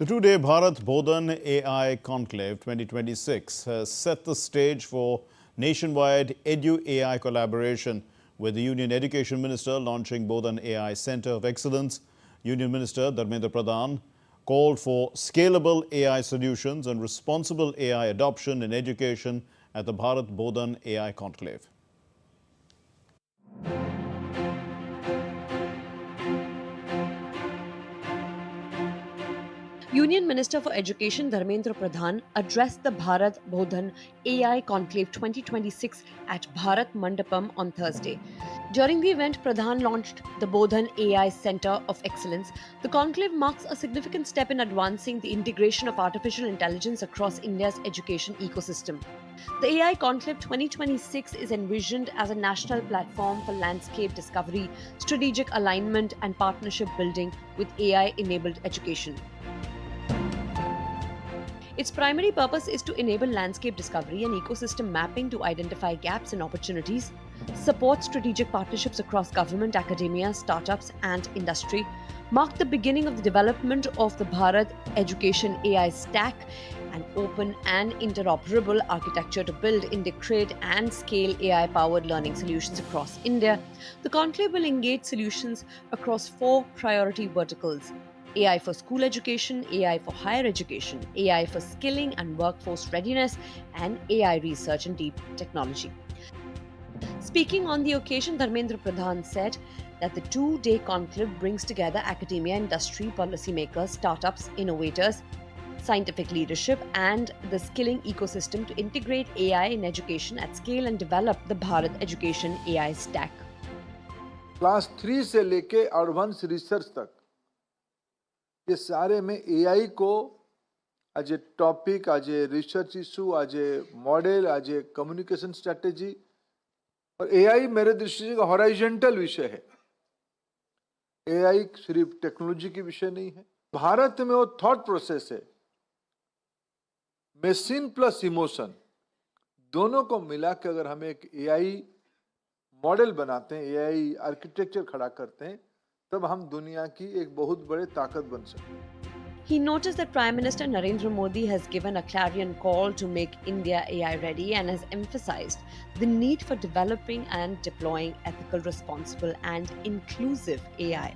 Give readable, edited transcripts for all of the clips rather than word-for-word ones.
The two-day Bharat Bodhan AI Conclave 2026 has set the stage for nationwide Edu-AI collaboration, with the Union Education Minister launching Bodhan AI Centre of Excellence. Union Minister Dharmendra Pradhan called for scalable AI solutions and responsible AI adoption in education at the Bharat Bodhan AI Conclave. Union Minister for Education Dharmendra Pradhan addressed the Bharat Bodhan AI Conclave 2026 at Bharat Mandapam on Thursday. During the event, Pradhan launched the Bodhan AI Centre of Excellence. The conclave marks a significant step in advancing the integration of artificial intelligence across India's education ecosystem. The AI Conclave 2026 is envisioned as a national platform for landscape discovery, strategic alignment, and partnership building with AI-enabled education. Its primary purpose is to enable landscape discovery and ecosystem mapping to identify gaps and opportunities, support strategic partnerships across government, academia, startups, and industry, mark the beginning of the development of the Bharat Education AI Stack, an open and interoperable architecture to build, integrate, and scale AI-powered learning solutions across India. The conclave will engage solutions across 4 priority verticals: AI for school education, AI for higher education, AI for skilling and workforce readiness, and AI research and deep technology. Speaking on the occasion, Dharmendra Pradhan said that the 2-day conclave brings together academia, industry, policymakers, startups, innovators, scientific leadership, and the skilling ecosystem to integrate AI in education at scale and develop the Bharat Education AI Stack. Class 3 से लेके advance research तक ये सारे में AI को as a topic, as a research issue, as a model, as a communication strategy, और AI मेरे दृष्टि से हॉराइजेंटल विषय है। एआई सिर्फ टेक्नोलॉजी की विषय नहीं है। भारत में वो थॉट प्रोसेस है, मशीन प्लस इमोशन दोनों को मिला के अगर हम एक एआई मॉडल बनाते हैं, एआई आर्किटेक्चर खड़ा करते हैं, तब हम दुनिया की एक बहुत बड़े ताकत बन सकते हैं। He noticed that Prime Minister Narendra Modi has given a clarion call to make India AI ready and has emphasized the need for developing and deploying ethical, responsible, and inclusive AI.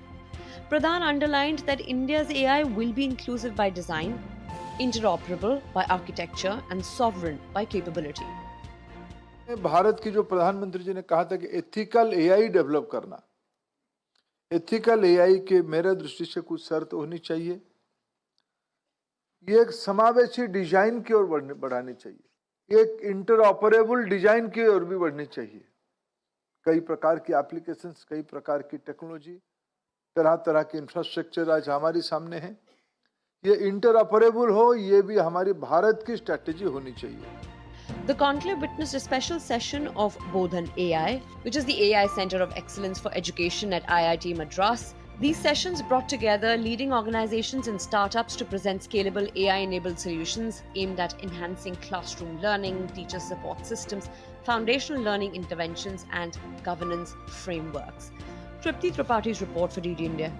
Pradhan underlined that India's AI will be inclusive by design, interoperable by architecture, and sovereign by capability. Bharat की जो प्रधानमंत्री जी ने कहा था कि ethical AI develop करना, ethical AI के मेरे दृष्टि से कुछ शर्त होनी चाहिए। ये एक समावेशी डिजाइन की ओर बढ़ानी चाहिए, एक इंटरऑपरेबल डिजाइन की ओर भी बढ़नी चाहिए। कई प्रकार की एप्लीकेशंस, कई प्रकार की टेक्नोलॉजी, तरह तरह के इंफ्रास्ट्रक्चर आज हमारे सामने हैं। ये इंटरऑपरेबल हो, ये भी हमारी भारत की स्ट्रेटेजी होनी चाहिए। The conclave witnessed a special session of Bodhan AI, which is the AI Centre of Excellence for Education at IIT Madras. These sessions brought together leading organizations and startups to present scalable AI-enabled solutions aimed at enhancing classroom learning, teacher support systems, foundational learning interventions, and governance frameworks. Tripti Tripaঠি's report for DD India.